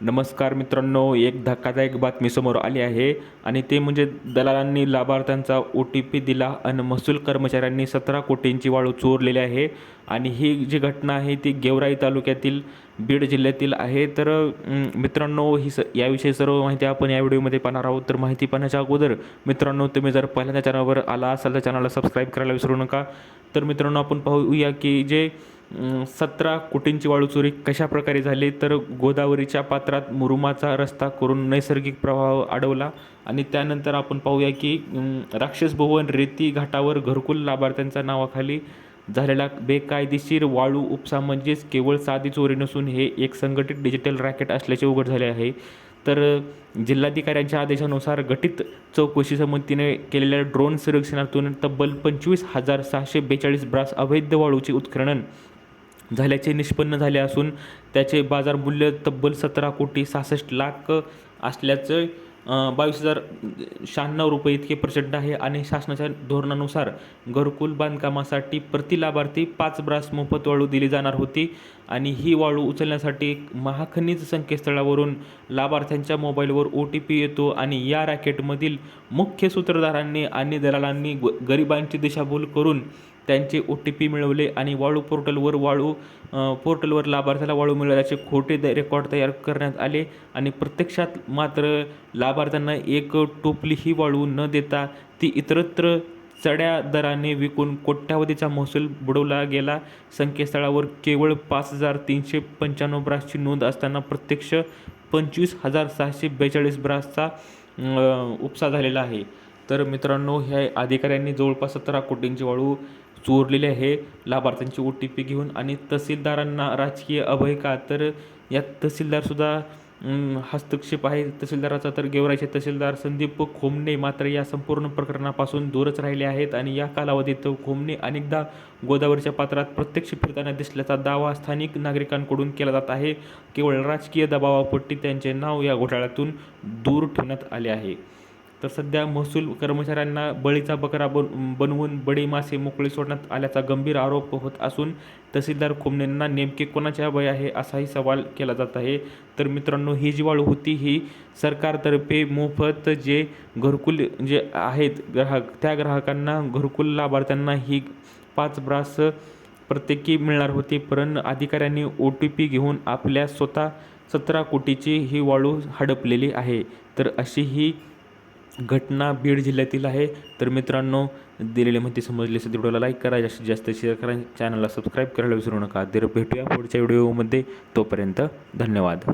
नमस्कार मित्रांनो, एक धक्कादायक बातमी समोर आली आहे आणि ते म्हणजे दलालांनी लाभार्थ्यांचा OTP दिला आणि महसूल कर्मचाऱ्यांनी 17 कोटींची वाळू चोरलेली आहे. आणि ही जी घटना आहे ती गेवराई तालुक्यातील बीड जिल्ह्यातील आहे. तर मित्रांनो, याविषयी सर्व माहिती आपण या व्हिडिओमध्ये पाहणार आहोत. तर माहिती पाहण्याच्या अगोदर मित्रांनो, तुम्ही जर पहिल्यांदा चॅनलवर आला असाल तर चॅनलला सबस्क्राईब करायला विसरू नका. तर मित्रांनो, आपण पाहूया की जे 17 कोटींची वाळू चोरी कशाप्रकारे झाली. तर गोदावरीच्या पात्रात मुरुमाचा रस्ता करून नैसर्गिक प्रवाह अडवला. आणि त्यानंतर आपण पाहूया की राक्षस भवन रेती घाटावर घरकुल लाभार्थ्यांच्या नावाखाली झालेला बेकायदेशीर वाळू उपसा म्हणजेच केवळ साधी चोरी नसून हे एक संघटित डिजिटल रॅकेट असल्याचे उघड झाले आहे. तर जिल्हाधिकाऱ्यांच्या आदेशानुसार गठीत चौकशी समितीने केलेल्या ड्रोन सर्वेक्षणातून तब्बल 25,642 ब्रास अवैध वाळूचे उत्खनन झाल्याचे निष्पन्न झाले असून त्याचे बाजारमूल्य तब्बल 17,66,00,000 असल्याचं 22,096 रुपये इतके प्रचंड आहे. आणि शासनाच्या धोरणानुसार घरकुल बांधकामासाठी प्रति लाभार्थी 5 ब्रास मोफत वाळू दिली जाणार होती. आणि ही वाळू उचलण्यासाठी महाखनिज संकेतस्थळावरून लाभार्थ्यांच्या मोबाईलवर OTP येतो आणि या रॅकेटमधील मुख्य सूत्रधारांनी आणि दलालांनी गरिबांची दिशाभूल करून त्यांचे OTP मिळवले आणि वाळू पोर्टलवर लाभार्थ्याला वाळू मिळाल्याचे खोटे रेकॉर्ड तयार करण्यात आले. आणि प्रत्यक्षात मात्र लाभार्थ्यांना एक टोपली ही वाळू न देता ती इतरत्र चढ्या दराने विकून कोट्यावधीचा महसूल बुडवला गेला. संकेतस्थळावर केवळ 5,395 ब्रासची नोंद असताना प्रत्यक्ष 25,642 ब्रासचा उपसा झालेला आहे. तर मित्रांनो, ह्या अधिकाऱ्यांनी जवळपास 17 कोटींची वाळू चोरलेली आहे लाभार्थ्यांची OTP घेऊन. आणि तहसीलदारांना राजकीय अभय का? तर यात तहसीलदारसुद्धा हस्तक्षेप आहे तहसीलदाराचा. तर गेवराईचे तहसीलदार संदीप खोमणे मात्र या संपूर्ण प्रकरणापासून दूरच राहिले आहेत. आणि या कालावधीत खोमणे अनेकदा गोदावरीच्या पात्रात प्रत्यक्ष फिरताना दिसल्याचा दावा स्थानिक नागरिकांकडून केला जात आहे. केवळ राजकीय दबावापोटी त्यांचे नाव या घोटाळ्यातून दूर ठेवण्यात आले आहे. तर सध्या महसूल कर्मचाऱ्यांना बळीचा बकरा बनवून बडे मासे मोकळे सोडण्यात आल्याचा गंभीर आरोप होत असून तहसीलदार खोमणेंना नेमके कोणाचे भय आहे असाही सवाल केला जात आहे. तर मित्रांनो, ही जी वाळू होती ही सरकारतर्फे मोफत जे घरकुल जे आहेत त्या ग्राहकांना घरकुल लाभार्थ्यांना ही 5 ब्रास प्रत्येकी मिळणार होती. पण अधिकाऱ्यांनी OTP घेऊन आपल्या स्वतः 17 कोटीची ही वाळू हडपलेली आहे. तर अशी ही घटना बीड जिल्ह्यातील आहे. तर मित्रांनो, दिलेली माहिती समजली असेल तर व्हिडिओला लाईक करा, जास्तीत जास्त शेअर करा, चॅनलला सबस्क्राईब करायला विसरू नका. तर भेटूया पुढच्या व्हिडिओमध्ये. तोपर्यंत धन्यवाद.